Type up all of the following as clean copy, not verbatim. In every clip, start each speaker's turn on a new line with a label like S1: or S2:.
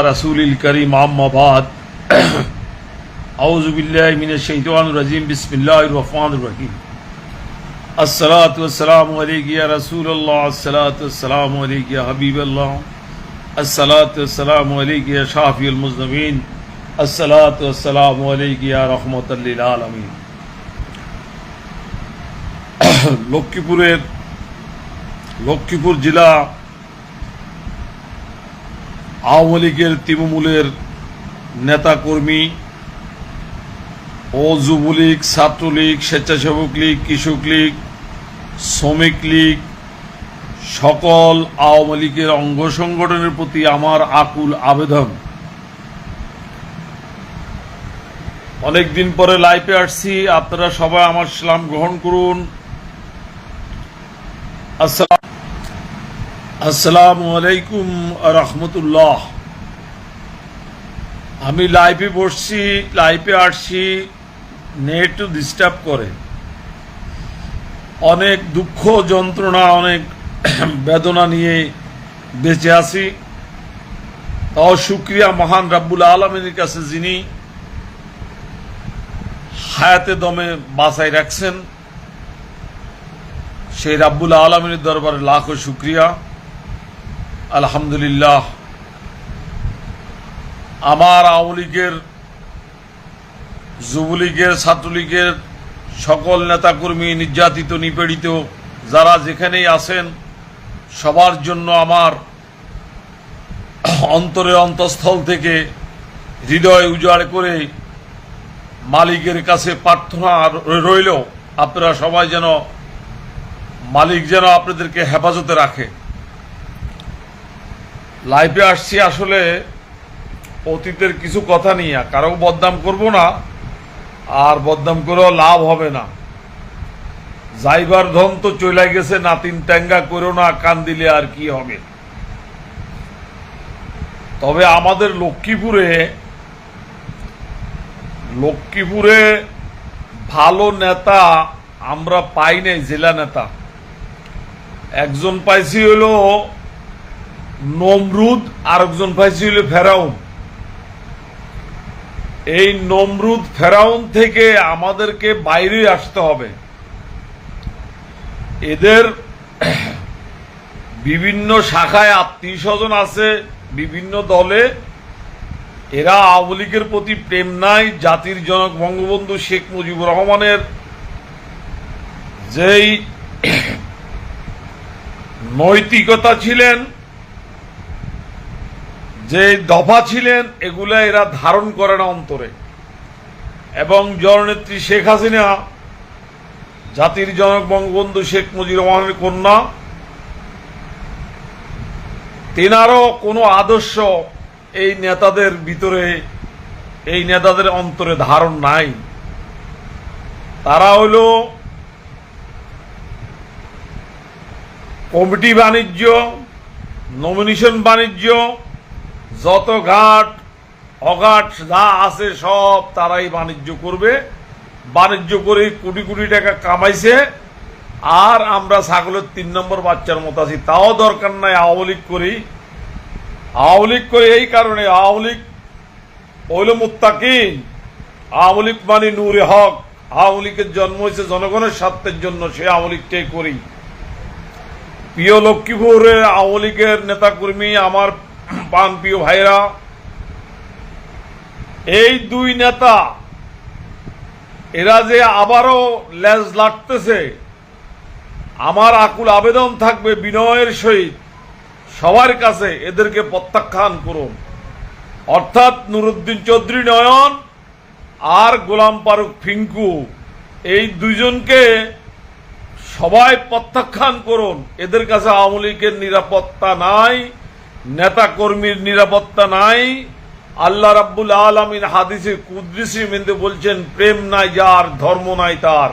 S1: रसूलिल करीम अम्मा बाद औज़ु बिल्लाहि मिनश शैतानिर रजीम बिस्मिल्लाहिर रहमानिर रहीम अस्सलातु वस्सलामु अलैका या रसूलल्लाह अस्सलातु वस्सलामु अलैका या हबीबल्लाह अस्सलातु वस्सलामु अलैका या शाफिउल मुज़निबीन अस्सलातु वस्सलामु अलैका या रहमतुल लिल आलामीन। লক্ষ্মীপুর জেলা আওয়ামী লীগের তৃণমূলের নেতাকর্মী ও যুবলীগ, ছাত্রলীগ, স্বেচ্ছাসেবক লীগ, কৃষক লীগ, শ্রমিক লীগ সকল আওয়ামী লীগের অঙ্গ সংগঠনের প্রতি আমার আকুল আবেদন। অনেকদিন পরে লাইভে আসছি, আপনারা সবাই আমার সালাম গ্রহণ করুন। আসসালামু আলাইকুম রাহমাতুল্লাহ। আমি লাইভে বসছি, লাইভে আসছি, নেট ডিস্টার্ব করে। অনেক দুঃখ যন্ত্রণা, অনেক বেদনা নিয়ে বেঁচে আছি। তাও শুকরিয়া মহান রাব্বুল আলামিনের কাছে, যিনি হায়াতে দমে বাঁচাই রাখছেন। সেই রাব্বুল আলামিনের দরবারে লাখো শুকরিয়া, আলহামদুলিল্লাহ। আমার আওয়ামী লীগের, যুবলীগের, ছাত্রলীগের সকল নেতাকর্মী, নির্যাতিত নিপীড়িত যারা যেখানেই আছেন, সবার জন্য আমার অন্তরের অন্তঃস্থল থেকে হৃদয় উজাড় করে মালিকের কাছে প্রার্থনা রইল, আপনারা সবাই যেন, মালিক যেন আপনাদেরকে হেফাজতে রাখে। লাইভে আসছি আসলে অতীতের কিছু কথা নিয়ে, কারো বদনাম করব না, আর বদনাম করেও লাভ হবে না। যাইবার ধন তো চলে গেছে, নাতিন ট্যাঙ্গা করো না, কান দিলে আর কি হবে। তবে আমাদের লক্ষ্মীপুরে ভালো নেতা আমরা পাই নাই। জেলা নেতা একজন পাইছি হলো নমরুদ, আর একজন পাইছি হলো ফেরাউন। এই নমরুদ ফেরাউন থেকে আমাদেরকে বাইরে আসতে হবে। এদের বিভিন্ন শাখায় আত্মীয় স্বজন আছে, বিভিন্ন দলে। এরা আওয়ামী লীগের প্রতি প্রেম নাই। জাতির জনক বঙ্গবন্ধু শেখ মুজিবুর রহমানের যেই নৈতিকতা ছিলেন, যে দফা ছিলেন, এগুলা এরা ধারণ করে না অন্তরে। এবং জননেত্রী শেখ হাসিনা, জাতির জনক বঙ্গবন্ধু শেখ মুজিবুর রহমানের কন্যা, তেনারও কোনো আদর্শ এই নেতাদের ভিতরে, এই নেতাদের অন্তরে ধারণ নাই। তারা হইল কমিটি বাণিজ্য, নমিনেশন বাণিজ্য, যত ঘাট অঘাট যা আছে সব তারাই বাণিজ্য করবে। বাণিজ্য করে কোটি কোটি টাকা কামাইছে, আর আমরা ছাগলের 3 নম্বর বাচ্চার মতো আছি। তাও দরকার নাই আওয়ামী লীগ করি। আওয়ামী লীগ করে এই কারণে, আওয়ামী লীগ হইল মুত্তাকিন, আওয়ামী লীগ মানে নূরে হক। আওয়ামী লীগের জন্ম হয়েছে জনগণের স্বার্থের জন্য, সে আওয়ামী লীগটাই করি। প্রিয় লক্ষ্মীপুরের আওয়ামী লীগের নেতাকর্মী, আমার পান প্রিয় ভাইরা, এই দুই নেতা এরা যে আবারও লেজ লাটতেছে, আমার আকুল আবেদন থাকবে বিনয়ের সহিত সবার কাছে, এদেরকে প্রত্যাখ্যান করুন। অর্থাৎ নুরুদ্দিন চৌধুরী নয়ন আর গোলাম ফারুক ফিঙ্কু, এই দুইজনকে সবাই প্রত্যাখ্যান করুন। এদের কাছে আওয়ামী লীগের নিরাপত্তা নাই, নেতা কর্মীর নিরাপত্তা নাই। আল্লাহ রাব্বুল আলামিন হাদিসে কুদসির মধ্যে বলছেন, প্রেম নাই যার, ধর্ম নাই তার।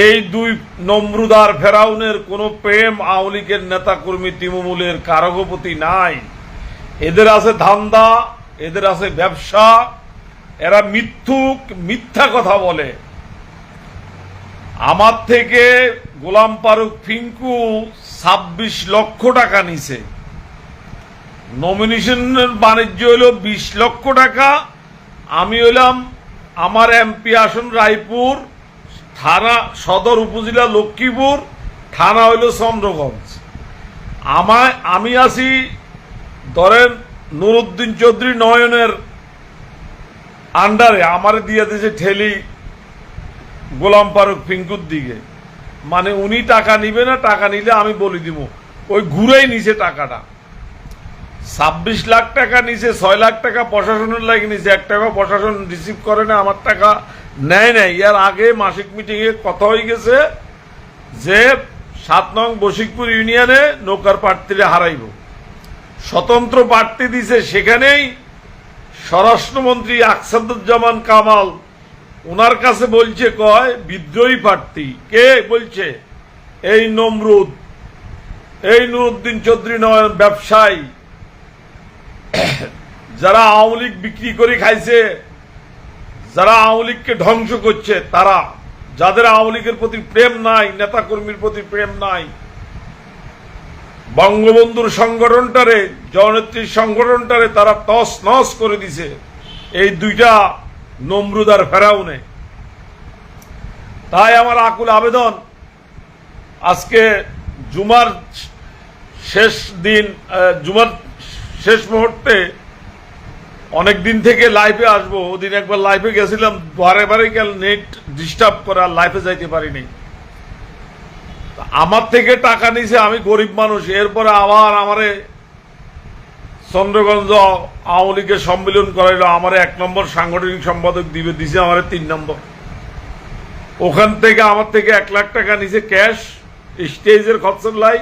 S1: এই দুই নমরুদ আর ফেরাউনের কোনো প্রেম আওয়ামী লীগের নেতা কর্মী, তৃণমূলের কারো প্রতি নাই। এদের আছে ধান্দা, এদের আছে ব্যবসা। এরা মিথ্যা কথা বলে। আমার থেকে গোলাম ফারুক ফিঙ্কু 26 লক্ষ টাকা নিছে। নমিনেশনের বাণিজ্য হলো 20 লক্ষ টাকা। আমি হইলাম আমার এমপি আসন রায়পুর, থানা সদর উপজেলা লক্ষ্মীপুর, থানা হইল চন্দ্রগঞ্জ। আমি আছি ধরেন নুরুদ্দিন চৌধুরী নয়নের আন্ডারে, আমার দিয়ে দিয়েছে ঠেলি গোলাম ফারুক পিঙ্কুর দিকে। মানে উনি টাকা নিবে না, টাকা নিলে আমি বলি দিব। ওই ঘুরেই নিছে টাকাটা, 26 লাখ টাকা নিছে, 6 লাখ টাকা প্রশাসনের লাগে নিছে, 1 টাকা প্রশাসন রিসিভ করে না, আমার টাকা নেয় নাই। এর আগে মাসিক মিটিংয়ে কথা হয়ে গেছে যে 7 নং বশিকপুর ইউনিয়নে নৌকার প্রার্থীরা হারাইব, স্বতন্ত্র প্রার্থী দিছে। সেখানেই স্বরাষ্ট্রমন্ত্রী আকসাদুজ্জামান কামাল ওনার কাছে বলছে, কয় বিদ্রোহী প্রার্থী কে বলছে, এই নমরুদ, এই নুরুদ্দিন চৌধুরী নয়ন ব্যবসায়ী, যারা আওয়ামী লীগ বিক্রি করে খাইছে, যারা আওয়ামী লীগকে ধ্বংস করছে, তারা যাদের আওয়ামী লীগের প্রতি প্রেম নাই, নেতা কর্মীর প্রতি প্রেম নাই, বঙ্গবন্ধুর সংগঠনটারে, জননেত্রীর সংগঠনটারে তারা তস নস করে দিছে এই দুইটা নমরুদ আর ফেরাউনে। তাই আমার আকুল আবেদন, আজকে জুমার শেষ দিন, জুমার শেষ মুহূর্তে অনেক দিন থেকে লাইভে আসবো, ওদিন একবার লাইভে গেছিলাম, বারে বারে গেল নেট ডিস্টার্ব করে আর লাইভে যাইতে পারিনি। আমার থেকে টাকা নিছে, আমি গরিব মানুষ। এরপরে আবার আমারে চন্দ্রগঞ্জ আওয়ামী লীগের সম্মেলন করাইলো, আমার 1 নম্বর সাংগঠনিক সম্পাদক দিছে আমার 3 নম্বর। ওখান থেকে আমার থেকে 1 লাখ টাকা নিছে ক্যাশ, স্টেজের খরচের লাই,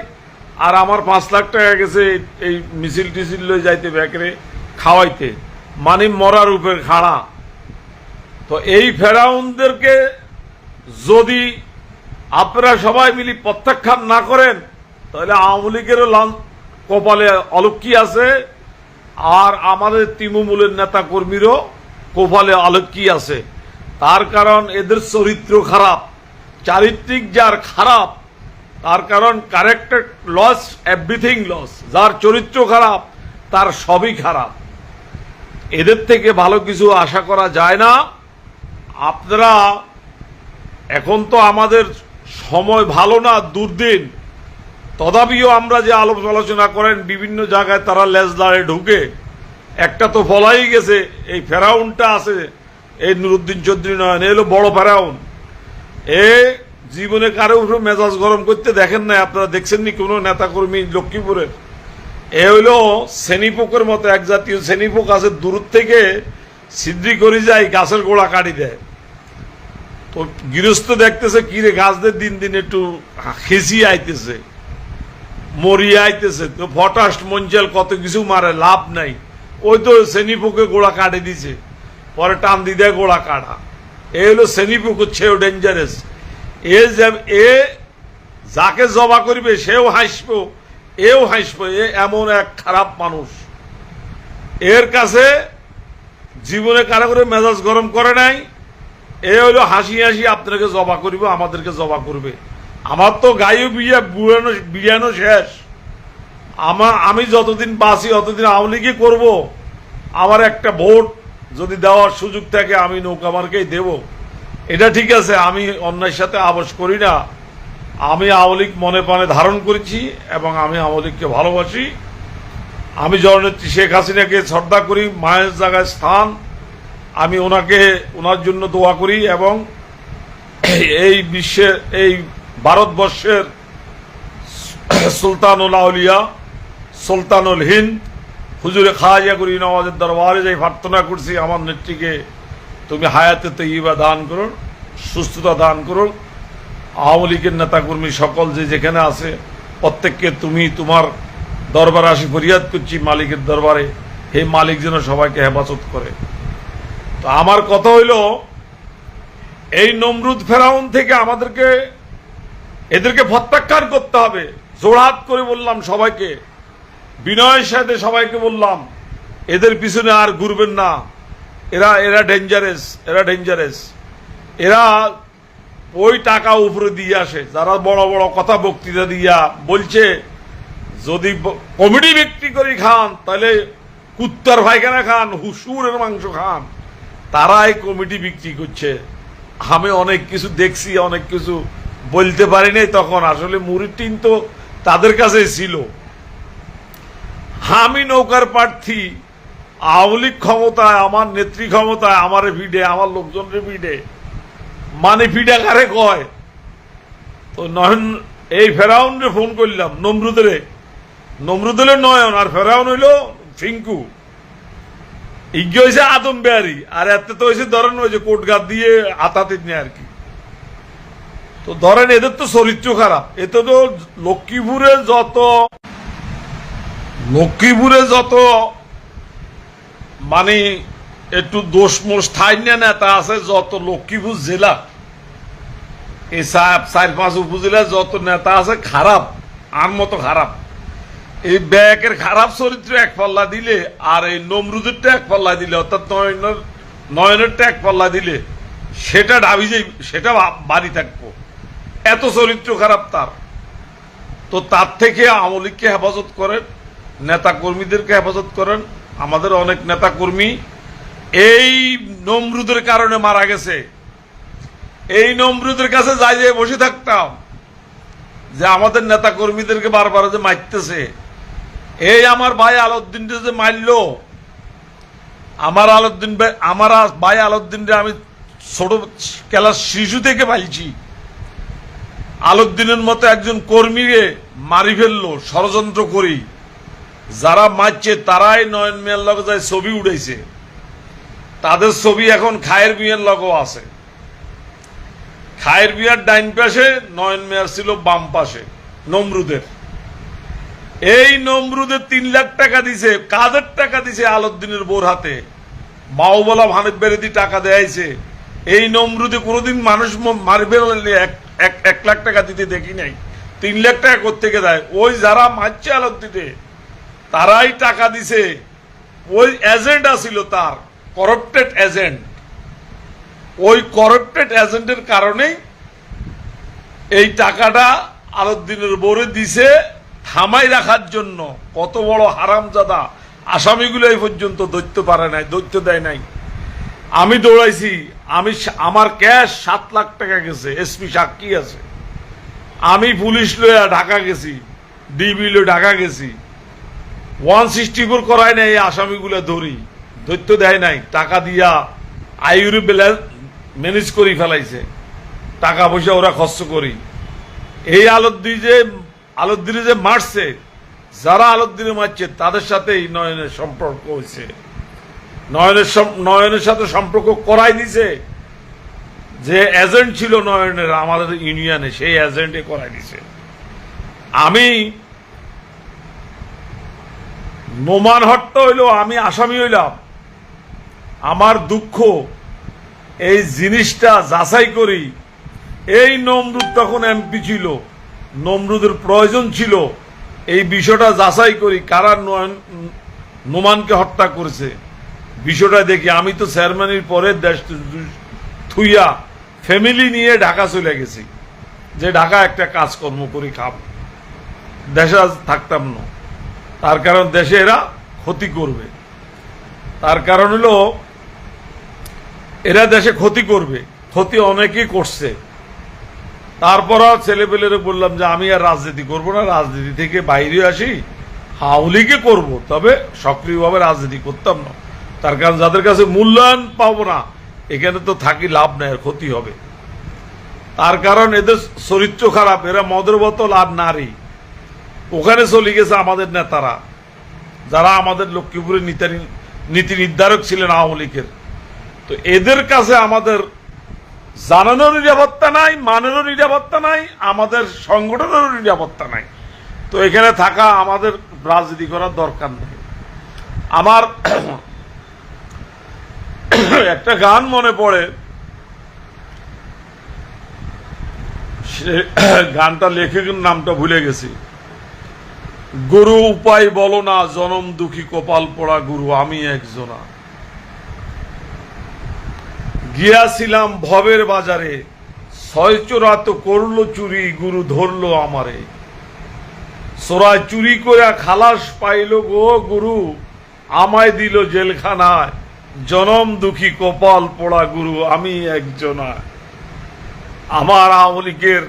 S1: আর আমার 5 লাখ টাকা গেছে এই মিছিল টিছিল লয়ে যাইতে ব্যাকরে খাওয়াইতে, মানে মরার উপর খাড়া। তো এই ফেরাউনদেরকে যদি আপনারা সবাই মিলি প্রত্যাখ্যান না করেন, তাহলে আওয়ামী লীগেরও কপালে অলক্ষী আছে, আর আমাদের তৃণমূলের নেতা কর্মীরও কপালে অলক্ষী আছে। তার কারণ এদের চরিত্র খারাপ, চারিত্রিক যার খারাপ, তার কারণ ক্যারেক্টার লস, এভরিথিং লস। যার চরিত্র খারাপ তার সবই খারাপ। এদের থেকে ভালো কিছু আশা করা যায় না। আপনারা এখন তো আমাদের সময় ভালো না, দুর্দিন, তথাপিও আমরা যে আলোচনা করেন বিভিন্ন জায়গায় তারা লেজলারে ঢুকে, একটা তো ফলাই গেছে, এই ফেরাউনটা আছে, এই নুরুদ্দিন চৌধুরী নয়ন, এলো বড় ফেরাউন। এ জীবনে কারো উপরে মেজাজ গরম করতে দেখেন নাই, আপনারা দেখছেননি কোনো নেতা কর্মী লক্ষ্মীপুরের। এ হইল শ্রেণীপোকের মতো, এক জাতীয় শ্রেণীপোক আছে, দূর থেকে ছিদ্রি করে যায়, গাছের গোড়া কাটি দেয়। তো গৃহস্থ দেখতেছে কিরে গাছদের দিন দিন একটু খেসিয়ে আইতেছে, মরিয়ে আইতেছে, তো ফটাস মঞ্চেল কত কিছু মারে, লাভ নাই। ওই তো শ্রেণীপোকে গোড়া কাটে দিছে, পরে টান দি দেয় গোড়া কাটা। এ হলো শ্রেণীপোক, হচ্ছেও ডেঞ্জারাস। এ যাকে জবা করবে সেও হাসবো, এও হাসবো। এ এমন এক খারাপ মানুষ, এর কাছে জীবনে কারো করে মেজাজ গরম করে নাই। এ হইলো হাসি হাসি আপনাকে জবা করবে, আমাদেরকে জবা করবে। আমার তো গায়ে বিয়ানো শেষ। আমি যতদিন বাঁচি অতদিন আওয়ামী লীগই করবো। আমার একটা ভোট যদি দেওয়ার সুযোগ থাকে আমি নৌকা মার্কেই দেব, এটা ঠিক আছে। আমি অন্যায়ের সাথে আপোষ করি না। আমি আওয়ামী লীগ মনে প্রাণে ধারণ করেছি এবং আমি আওয়ামী লীগকে ভালোবাসি। আমি জননেত্রী শেখ হাসিনাকে শ্রদ্ধা করি, মায়ের জায়গায় স্থান। আমি ওনার জন্য দোয়া করি এবং এই বিশ্বের, এই ভারতবর্ষের সুলতানুল আউলিয়া, সুলতানুল হিন্দ হুজুরে খাজা করি নওয়াজের দরবারে যাই প্রার্থনা করছি, আমার নেত্রীকে তুমি হায়াতে তৈয়বা দান করো, সুস্থতা দান করো। আওয়ামী লীগের নেতাকর্মী সকল যে যেখানে আছে প্রত্যেককে তুমি তোমার দরবারে আসি ফরিয়াদ করছি, মালিকের দরবারে, হে মালিক যেন সবাইকে হেফাজত করে। তো আমার কথা হইল, এই নমরুদ ফেরাউন থেকে এদেরকে প্রত্যাখ্যান করতে হবে। জোড়হাত করে বললাম সবাইকে, বিনয়ের সাথে সবাইকে বললাম, এদের পিছনে আর ঘুরবেন না। এরা ডেঞ্জারাস। এরা ওই টাকা উপরে দিয়ে আসে, যারা বড় বড় কথা বক্তৃতা দিয়া বলছে যদি কমিটি বিক্রি করে খান তাহলে কুত্তার পায়খানা খান, হুসুরের মাংস খান। তারা এই কমিটি বিক্রি করছে। আমি অনেক কিছু দেখছি, অনেক কিছু বলতে পারি নাই তখন। আসলে মুড়ির টিন তো তাদের কাছে ছিল। আমি নৌকার প্রার্থী, আওয়ামী লীগ ক্ষমতায়, আমার নেত্রী ক্ষমতায়, আমার ভিড়ে, আমার লোকজনের ভিড়ে, মানে ভিড়া কারে কয়। তো নয়ন এই ফেরাউনরে ফোন করলাম, নমরুদের নয়ন, আর ফেরাউন হইল ফিঙ্কু। ইজ্ঞ হয়েছে আদম বেয়ারি, আর এতে তো হয়েছে ধরেন ওই যে কোটগাত দিয়ে আতাতে নিয়ে আর কি। তো ধরেন এদের তো চরিত্র খারাপ। এতে তো লক্ষ্মীপুরে যত মানে একটু দোষমোষ ঠাইনা নেতা আছে, যত লক্ষ্মীপুর জেলা এই 4-5 উপজেলা যত নেতা আছে খারাপ, আর মতো খারাপ। এই ব্যাকের খারাপ চরিত্র এক পাল্লা দিলে, আর এই নমরুদেরটা এক পাল্লা দিলে, অর্থাৎ নয়নেরটা এক পাল্লা দিলে, সেটা ডাবি যাই, সেটা বাড়ি থাকবো। এত চরিত্র খারাপ তার। তো তার থেকে আওয়ামী লীগকে হেফাজত করেন, নেতা কর্মীদেরকে হেফাজত করেন। আমাদের অনেক নেতা কর্মী এই নমরুদের কারণে মারা গেছে। এই নমরুদের কাছে যাই যাই বসে থাকতাম যে আমাদের নেতা কর্মীদেরকে বারবার যে মারতেছে। এই আমার ভাই আলাউদ্দিন যে মারলো, আমার ভাই আলাউদ্দিনরে আমি ছোট ক্লাস শিশু থেকে পাইছি। আলাউদ্দিনের মতো একজন কর্মীকে মারি ফেললো ষড়যন্ত্র করি। যারা মারছে তারাই নয়ন মিয়ার লগে যায় ছবি উঠাইছে। তাদের ছবি এখন খায়ের মিয়ার লগেও আছে। খায়ের মিয়ার ডাইন পাশে, নয়ন মিয়ার ছিল বাম পাশে নমরুদের। এই নমরুদের 3 লাখ টাকা দিছে। কাদের টাকা দিছে? আলাউদ্দিনের বোর হাতে মাওবালা ভানুক বেরেদি টাকা দেয়াইছে। এই নমরুদে কোনোদিন মানুষ মারবে 1 লাখ টাকা দিতে দেখি নাই। 3 লাখ টাকা কোত্থেকে দেয়? ওই যারা মারছে আলাউদ্দিনে তারাই টাকা দিছে। ওই এজেন্ট আছিল তার, করাপ্টেড এজেন্ট। ওই করাপ্টেড এজেন্টের কারণেই এই টাকাটা আলাউদ্দিনের বোরে দিছে থামাই রাখার জন্য। কত বড় হারামজাদা! আসামিগুলো এই পর্যন্ত ধরতে পারে নাই, ধরতে দেয় নাই। আমি দৌড়াইছি, আমার ক্যাশ 7 লাখ টাকা গেছে, এসপি সাক্ষী আছে। আমি পুলিশ লইয়া ঢাকা গেছি, ডিবি লইয়া ঢাকা গেছি। 164 করায় নাই, এই আসামিগুলো ধরতে দেয় নাই। টাকা দিয়া আইউরি ম্যানেজ করি ফেলাইছে, টাকা পয়সা ওরা খরচ করি। এই আলাউদ্দিনে যে মারছে, যারা আলাউদ্দিনে মারছে তাদের সাথেই নয়নের সম্পর্ক হয়েছে। নয়নের সাথে সম্পর্ক করাই দিছে যে এজেন্ট ছিল নয়নের আমাদের ইউনিয়নে, সেই এজেন্টে করাই দিছে। আমি নোমান হত্যা হইল, আমি আসামি হইলাম। আমার দুঃখ, এই জিনিসটা যাচাই করি। এই নমরুদ তখন এমপি ছিল, নমরুদের প্রয়োজন ছিল এই বিষয়টা যাচাই করি, কারা নোমানকে হত্যা করেছে। বিষয়টা দেখি। আমি তো চেয়ারম্যানের পরে দেশ থুইয়া ফ্যামিলি নিয়ে ঢাকা চলে গেছি, যে ঢাকা একটা কাজকর্ম করি খাব, দেশে থাকতাম না। তার কারণ দেশে এরা ক্ষতি করবে। তার কারণ হলো এরা দেশে ক্ষতি করবে, ক্ষতি অনেকেই করছে। তারপর ছেলেপেলেরে বললাম যে আমি আর রাজনীতি করব না, রাজনীতি থেকে বাইরে আসি, আওয়ামী লীগে করবো, তবে সক্রিয়ভাবে রাজনীতি করতাম না। তার কারণ যাদের কাছে মূল্যায়ন পাবো না, এখানে তো থাকি লাভ নেই, ক্ষতি হবে। তার কারণ এদের চরিত্র খারাপ। এরা মদের বোতল আর নারী। ওখানে চলে গেছে আমাদের নেতারা, যারা আমাদের লক্ষ্মীপুরের নীতি নির্ধারক ছিলেন আওয়ামী লীগের। তো এদের কাছে আমাদের জানানোর নিরাপত্তা নাই, মানেরও নিরাপত্তা নাই, আমাদের সংগঠনেরও নিরাপত্তা নাই। তো এখানে থাকা আমাদের রাজনীতি করার দরকার নেই। আমার একটা গান মনে পড়ে, গানটা লেখকের নামটা ভুলে গেছি। গুরু উপায় বলো না, জনম দুঃখী কপাল পোড়া গুরু আমি একজনা। গিয়াছিলাম ভবের বাজারে, 6 চোরা তো করলো চুরি, গুরু ধরলো আমারে। চোরাই চুরি করে খালাস পাইল গো গুরু, আমায় দিল জেলখানায়, জনম দুঃখী কপাল পোড়া গুরু আমি একজনা। আমার আওয়ামী লীগের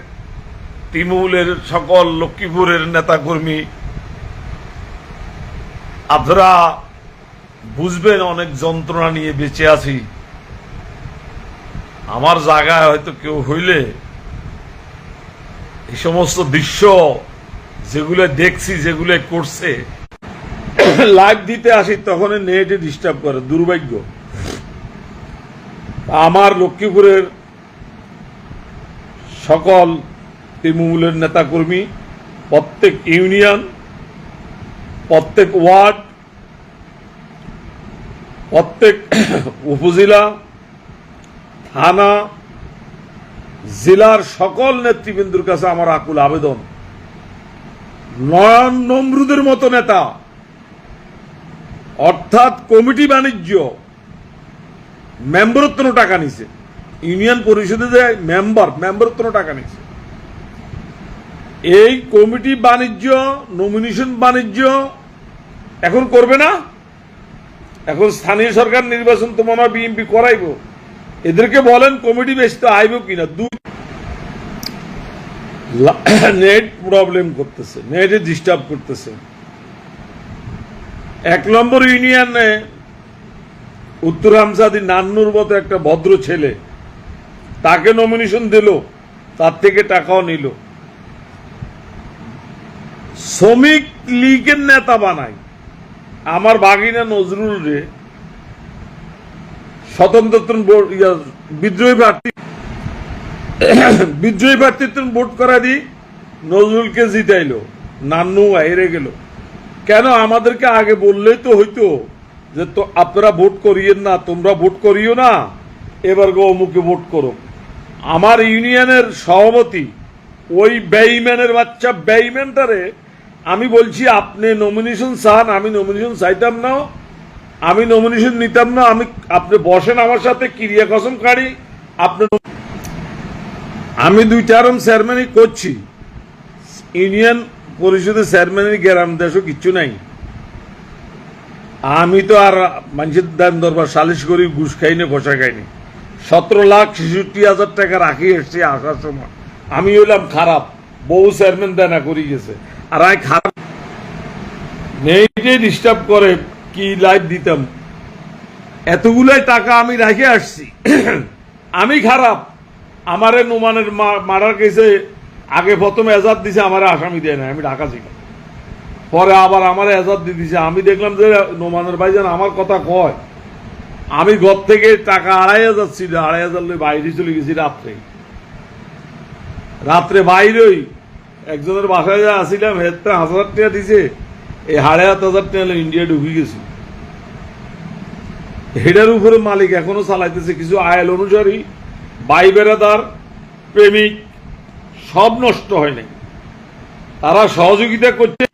S1: তৃণমূলের সকল লক্ষ্মীপুরের নেতাকর্মী, আপনারা বুঝবেন অনেক যন্ত্রণা নিয়ে বেঁচে আছি। আমার জায়গায় হয়তো কেউ হইলে এই সমস্ত দৃশ্য যেগুলো দেখছি, যেগুলো করছে, লাইভ দিতে আসি তখন নেটে ডিস্টার্ব করে, দুর্ভাগ্য। আমার লক্ষ্মীপুরের সকল তৃণমূলের নেতাকর্মী, প্রত্যেক ইউনিয়ন, প্রত্যেক ওয়ার্ড, প্রত্যেক উপজেলা, থানা, জেলার সকল নেতৃবৃন্দুর কাছে আমার আকুল আবেদন, নয়ন নমরুদের মতো নেতা, অর্থাৎ কমিটি বাণিজ্য, মেম্বারত্ব টাকা নিছে, ইউনিয়ন পরিষদে যে মেম্বারত্ব টাকা নিছে, এই কমিটি বাণিজ্য, নমিনেশন বাণিজ্য এখন করবে না। এখন স্থানীয় সরকার নির্বাচন তো মনে হয় বিএনপি করাইব, এদেরকে বলেন কমিটি বেচতে আইব কিনা। নেট প্রবলেম করতেছে, নেটে ডিস্টার্ব করতেছে। 1 নম্বর ইউনিয়নে উত্তর হামসাদি নান্নুর মতো একটা ভদ্র ছেলে, তাকে নমিনেশন দিল, তার থেকে টাকাও নিল। শ্রমিক লীগের নেতা বানাই আমার বাগিনা নজরুল রে স্বতন্ত্র বিদ্রোহী প্রার্থীত্ব ভোট করা দি নজরুলকে জিতাইলো, নান্নু হেরে গেল। কেন? আমাদেরকে আগে বললেই তো হইতো যে তো আপনারা ভোট করিয়েন না, তোমরা ভোট করিও না, এবার গো অমুকে ভোট করো। আমার ইউনিয়নের সভাপতি ওই বেঈমানের বাচ্চা বেঈমানটারে আমি বলছি আপনি নমিনেশন চান, আমি নমিনেশন চাইতাম না, আমি নমিনেশন নিতাম না, আপনি বসেন আমার সাথে ক্রিয়া কসম কাড়ি। আমি 2 টার্ম চেয়ারম্যানই করছি, ইউনিয়ন পরিষদের চেয়ারম্যানের গ্রাম দেশও কিচ্ছু নাই। আমি তো আর মানুষের দাম দরবার সালিশ করি, ঘুষ খাইনি, বসা খাইনি। 17,66,000 টাকা রাখি এসছি আসার সময়। আমি হইলাম খারাপ, বহু চেয়ারম্যান দেনা করে গেছে, আর আমি খারাপ নেটে ডিস্টার্ব করে কি লাইভ দিতাম। এতগুলাই টাকা আমি রাখে আসছি, আমি খারাপ। আমারে নোমানের মারার কেসে আগে প্রথম এজাদ দিছে, আমারে আসামি দেয় না, আমি ঢাকা ছিলাম, পরে আবার আমার এজাদ দিয়ে দিছে। আমি দেখলাম যে নোমানের ভাইজান আমার কথা কয়, আমি ঘর থেকে টাকা 2,500 ছিল, 2,500 লই বাইরে চলে গেছি। রাত্রে বাইরেই একজনের বাসায় যা আসিলাম, হেতে 1,000 টাকা দিছে, এই 7,500 টাকা ইন্ডিয়া ঢুকে গেছি। হেডার উপরে মালিক এখনো চালাইতেছে। কিছু আইল অনুসারী, ভাই বেড়াদার, প্রেমিক সব নষ্ট হয় নাই, তারা সহযোগিতা করছে।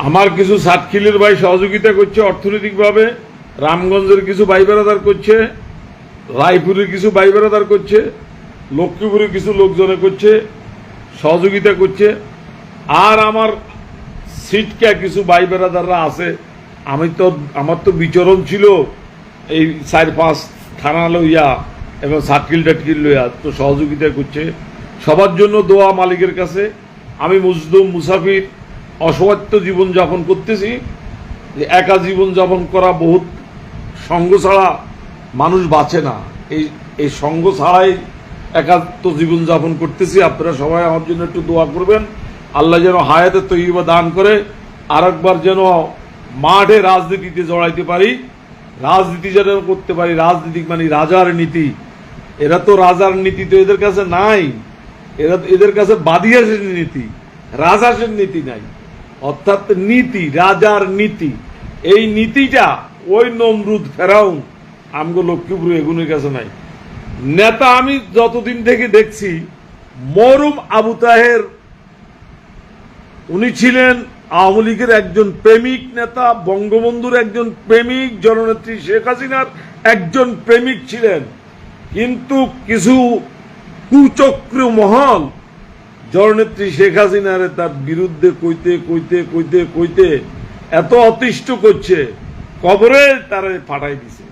S1: আমার কিছু সাতখিলের ভাই সহযোগিতা করছে অর্থনৈতিকভাবে, রামগঞ্জের কিছু ভাই বেড়াদার করছে, রায়পুরের কিছু ভাই বেড়াদার করছে, লক্ষ্মীপুরের কিছু লোকজনে করছে, সহযোগিতা করছে। আর আমার সিটকা কিছু ভাই বেড়াদাররা আছে। আমার তো বিচরণ ছিল এই 4-5 থানা লইয়া এবং সাতকিল টাটকিল লইয়া, তো সহযোগিতা করছে। সবার জন্য দোয়া মালিকের কাছে। আমি মজদুম মুসাফির, অসহায়ত্ব জীবন যাপন করতেছি। একা জীবন যাপন করা বহুত, সঙ্গ ছাড়া মানুষ বাঁচে না, এই সঙ্গ ছাড়াই একাত্ম জীবন যাপন করতেছি। আপনারা সবাই আমার জন্য একটু দোয়া করবেন, আল্লাহ যেন হায়াতে তৈবা দান করে, আর একবার যেন মাঠে রাজনীতিতে জড়াইতে পারি, রাজনীতি যেন করতে পারি। রাজনীতি মানে রাজার নীতি, এরা তো রাজার নীতি তো এদের কাছে নাই, এদের কাছে বাদিয়াসের নীতি, রাজাসের নীতি নাই। অর্থাৎ নীতি, রাজার নীতি, এই নীতিটা ওই নমরুদ ফেরাউন আমগো লক্ষ্মীপুর এগুনের কাছে নাই। নেতা আমি যতদিন থেকে দেখছি, মরুম আবু তাহের, উনি ছিলেন আওয়ামী লীগের একজন প্রেমিক নেতা, বঙ্গবন্ধুর একজন প্রেমিক, জননেত্রী শেখ হাসিনার একজন প্রেমিক ছিলেন। কিন্তু কিছু কুচক্র মহল জননেত্রী শেখ হাসিনারে তার বিরুদ্ধে কইতে কইতে কইতে কইতে এত অতিষ্ঠ করছে, কবরে তারা ফাটাই দিছে।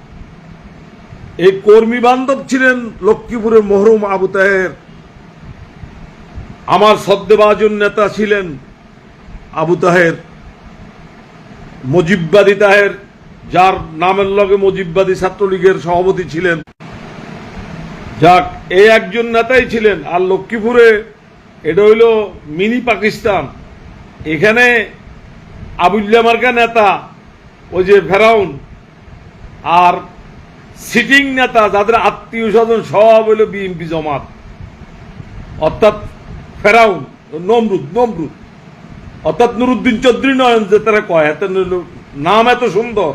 S1: এই কর্মী বান্ধব ছিলেন লক্ষ্মীপুরের মহরুম আবু তাহের, আমার সদ্দেভাজন নেতা ছিলেন আবু তাহের, মুজিববাদী তাহের, যার নামের লগে মুজিববাদী ছাত্রলীগের সভাপতি ছিলেন। যাক, এই একজন নেতাই ছিলেন। আর লক্ষ্মীপুরে এটা হইল মিনি পাকিস্তান। এখানে আবুল্লা মার্কা নেতা ওই যে ফেরাউন, আর সিটিং নেতা যাদের আত্মীয় স্বজন সব হইল বিএনপি জমাত, অর্থাৎ ফেরাউন, নমরুদ অর্থাৎ নুরুদ্দিন চৌধুরী নয়ন যে তারা কয়, এত নাম এত সুন্দর,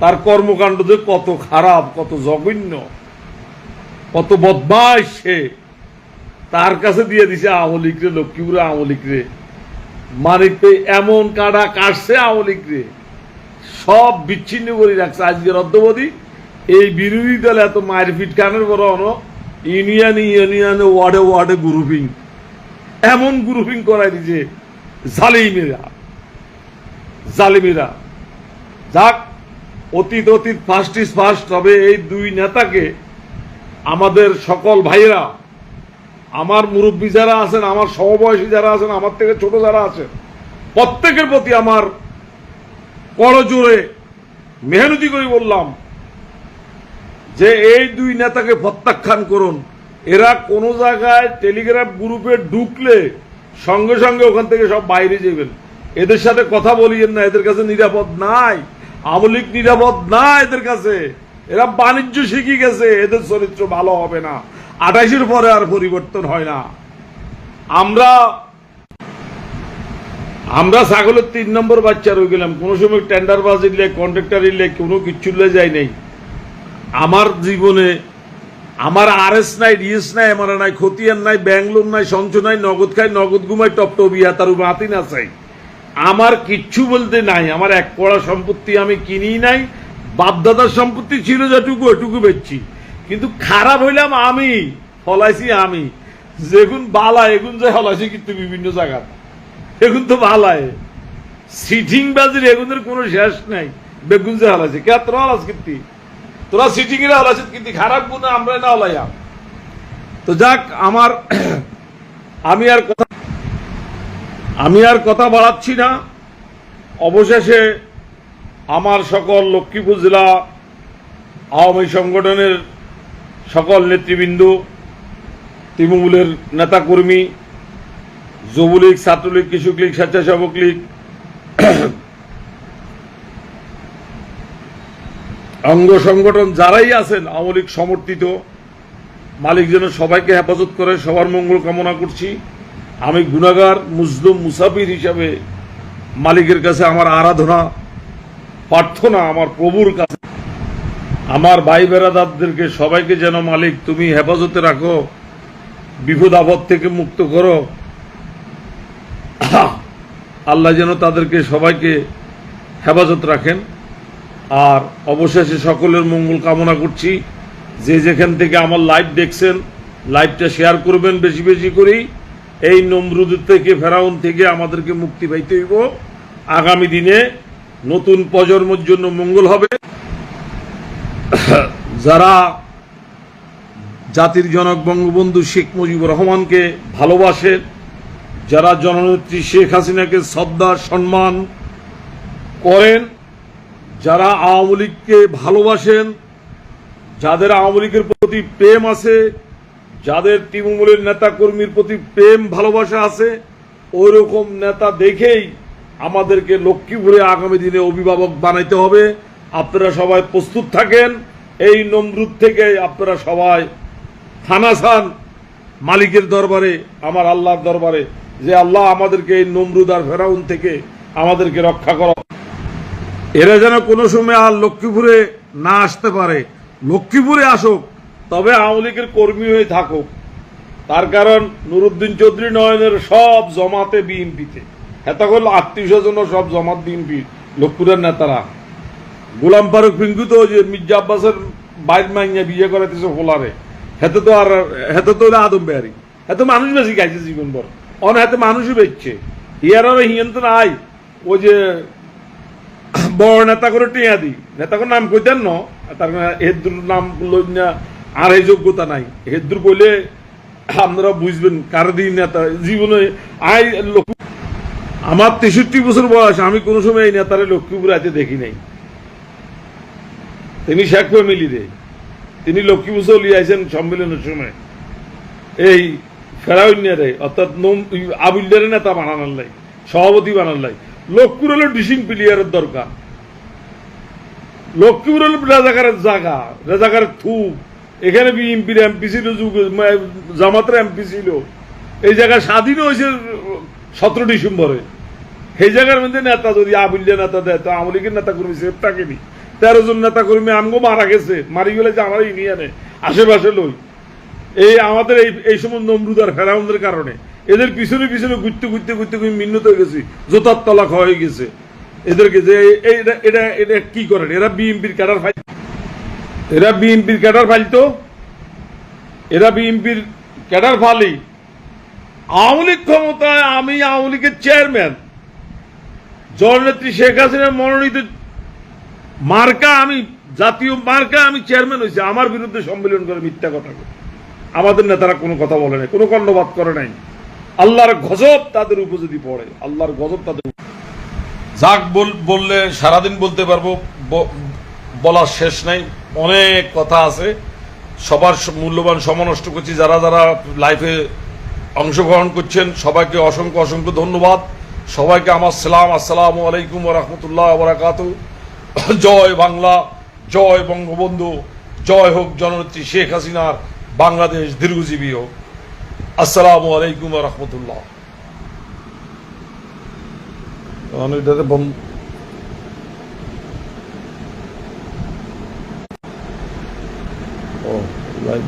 S1: তার কর্মকাণ্ড যে কত খারাপ, কত জঘন্য, কত বদমাশ সে। তার কাছে দিয়ে দিছে আওয়ামী লীগ রে, লক্ষ্মীপুরে আওয়ামী লীগ রে, মানিক এমন কাটা কাটছে আওয়ামী লীগ রে, সব বিচ্ছিন্ন করে রাখছে। আজকের অদ্যবধি এই বিরোধী দলে এত মারপিট খানের বড় ইউনিয়নে ওয়ার্ডে ওয়ার্ডে গ্রুপিং, এমন গ্রুপিং করাই দিছে জালিমিরা। যাক, অতীত ফার্স্ট ইজ ফার্স্ট হবে। এই দুই নেতাকে আমাদের সকল ভাইয়েরা, আমার মুরব্বী যারা আছেন, আমার সমবয়সী যারা আছেন, আমার থেকে ছোট যারা আছেন, প্রত্যেকের প্রতি আমার করজোরে মেহনতি করে বললাম যে এই দুই নেতাকে প্রত্যাখ্যান করুন। এরা কোন জায়গায় টেলিগ্রাফ গ্রুপে ঢুকলে সঙ্গে সঙ্গে ওখান থেকে সব বাইরে যাবেন। এদের সাথে কথা বলিয়েন না, এদের কাছে নিরাপদ নাই। আওয়ামী লীগ নিরাপদ না এদের কাছে। এরা বাণিজ্য শিখে গেছে, এদের চরিত্র ভালো হবে না। 28-এর পরে আর পরিবর্তন হয় না। আমরা ছাগলের 3 নম্বর বাচ্চা রয়ে গেলাম। কোন সময় টেন্ডার বাজিলে, কন্ট্রাক্টর ইলে, কোনো কিচ্ছু যাই নাই। আমার জীবনে আমার আরএস নাই, ডিএস নাই, আমার নাই, খতিয়ান নাই, ব্যাঙ্গলোর নাই, সঞ্চয় নাই, নগদ খাই, নগদ ঘুমাই, টপটপিয়া, তার মাতি না চাই। আমার কিচ্ছু বলতে নাই। আমার এক পড়া সম্পত্তি আমি কিনি নাই। বাপদাদার সম্পত্তি ছিল যেটুকু, ওটুকু বেচছি। কিন্তু খারাপ হইলাম আমি, ফলাইছি আমি। যেগুন বালা এগুন যে ফলাইছি কিন্তু বিভিন্ন জায়গা, এগুন তো বালায় সিটিং বাজির এগুনের কোনো শেষ নাই। বেগুন যে হলাইছে কে তোরা হলাস কিন্তু, তোরা সিটিং এর হলাইছে কিন্তু খারাপ গুণ আমরা না হলাইয়া। তো যাক, আমি আর কথা বাড়াচ্ছি না। অবশেষে আমার সকল লক্ষ্মীপুর জেলা আওয়ামী সংগঠনের সকল নেতৃবৃন্দ, তৃণমূলের নেতাকর্মী, যুবলীগ, ছাত্রলীগ, কৃষক লীগ, স্বেচ্ছাসেবক লীগ, অঙ্গ সংগঠন যারাই আছেন আওয়ামী লীগ সমর্থিত, মালিক যেন সবাইকে হেফাজত করে, সবার মঙ্গল কামনা করছি। আমি গুনাহগার, মুজলুম, মুসাফির হিসাবে মালিকের কাছে আমার আরাধনা, প্রার্থনা আমার প্রভুর কাছে, আমার ভাই বেরাদারদেরকে সবাইকে যেন মালিক তুমি হেফাজতে রাখো, বিপদ আপদ থেকে মুক্ত করো। আল্লাহ যেন তাদেরকে সবাইকে হেফাজত রাখেন। আর অবশেষে সকলের মঙ্গল কামনা করছি। যে যেখান থেকে আমার লাইভ দেখছেন, লাইভটা শেয়ার করবেন বেশি বেশি করেই। এই নমরুদ থেকে, ফেরাউন থেকে আমাদেরকে মুক্তি পাইতে হইব। আগামী দিনে নতুন প্রজন্মের জন্য মঙ্গল হবে। যারা জাতির জনক বঙ্গবন্ধু শেখ মুজিবুর রহমানকে ভালোবাসেন, যারা জননেত্রী শেখ হাসিনাকে শ্রদ্ধা সম্মান করেন, যারা আওয়ামী লীগকে ভালোবাসেন, যাদের আওয়ামী লীগের প্রতি প্রেম আছে, যাদের তৃণমূলের নেতা কর্মীর প্রতি প্রেম ভালোবাসা আছে, ওই রকম নেতা দেখেই আমাদেরকে লক্ষ্মীপুরে আগামী দিনে অভিভাবক বানাইতে হবে। আপনারা সবাই প্রস্তুত থাকেন। এই নমরুদ থেকে আপনারা সবাই থানাসান মালিকের দরবারে, আমার আল্লাহর দরবারে, যে আল্লাহ আমাদেরকে এই নমরুদ আর ফেরাউন থেকে আমাদেরকে রক্ষা করো। এরা যেন কোনো সময় আর লক্ষ্মীপুরে না আসতে পারে। লক্ষ্মীপুরে আসুক, তবে আওয়ামী লীগের কর্মী হয়ে থাকুক। তার কারণ নুরুদ্দিন চৌধুরী নয়নের সব জমাতে বিএনপিতে, এত করল আত্মীয় স্বজন সব জমাত বিএনপি, লক্ষ্মীপুরের নেতারা। গোলাম ফারুক পিঙ্কু তো যে মির্জা আব্বাসের বাইর মাইয়া বিয়ে করাইতেছে ফোলারে, হেতে তো আদম বেহারি, এত মানুষ বেশি খাইছে জীবন ভর। অনাহাতে মানুষই বেচছে ইয়ার হিয়ন্ত নাই ওই যে বড় নেতা করে টিয়া দি নেতা করে নাম কইতেন ন তার হেদ্দুর নাম লই না আর এই যোগ্যতা নাই হেদ্দুর কইলে আপনারা বুঝবেন কার দিন নেতা জীবনে আই আমার 63 বছর বয়স আমি কোনো সময় এই নেতারে লক্ষ্মীপুর আইতে দেখি নাই তিনি শেখ ফ্যামিলি রে তিনি লক্ষ্মীপুর চলে আইছেন সম্মেলনের সময় এই ফেরাউনিয়ারে অর্থাৎ আবুল্লারে নেতা বানানোর লাই সভাপতি বানানোর লাই লক্ষ্মীপুর হলো ডিসিং প্লেয়ারের দরকার লক্ষ্মীপুর হলো রাজাকারের জায়গা রাজাকারের থুপ এখানে বিএনপির এমপি ছিল জামাতের এমপি ছিল এই জায়গা স্বাধীন হয়েছে 17 ডিসেম্বরে সেই জায়গার মধ্যে নেতা যদি আবুল্লা নেতা দেয় তো আওয়ামী লীগের নেতা কর্মী সেফটাকে নি 13 জন নেতা কর্মী আমগো মারা গেছে মারি গেলে যে আমার ইউনিয়নে আশেপাশে লই এই আমাদের এই সময় নমরুদার ফেরাউনদের কারণে এদের পিছনে পিছনে ঘুরতে ঘুরতে ঘুরতে মিন্নত হয়ে গেছি জোতার তলা হয়ে গেছে এদেরকে যে এটা এটা কি করেন এরা বিএনপির ক্যাডার ফাইল এরা বিএনপির ক্যাডার ফাইলতো এরা বিএনপির ক্যাডার ফালি আওয়ামী লীগ ক্ষমতায় আমি আওয়ামী লীগের চেয়ারম্যান জননেত্রী শেখ হাসিনার মনোনীত মার্কা আমি জাতীয় মার্কা আমি চেয়ারম্যান হয়েছি আমার বিরুদ্ধে সম্মেলন করে মিথ্যা কথা আমাদের নেতারা কোনো কথা বলে নাই কোনো কর্ণপাত করে নাই আল্লাহর গজব তাদের উপর যদি পড়ে আল্লাহর গজব তাদের যাক বললে সারাদিন বলতে পারবো বলার শেষ নাই অনেক কথা আছে সবার মূল্যবান সময় নষ্ট করছি যারা যারা লাইফে অংশগ্রহণ করছেন সবাইকে অসংখ্য অসংখ্য ধন্যবাদ সবাইকে আমার সালাম আসসালামু আলাইকুম ওয়া রাহমাতুল্লাহি ওয়া বারাকাতুহু জয় বাংলা জয় বঙ্গবন্ধু জয় হোক জননেত্রী শেখ হাসিনার বাংলাদেশ দীর্ঘজীবী হোক আসসালামু আলাইকুম ওয়া রাহমাতুল্লাহ এটাতে ও লাইভ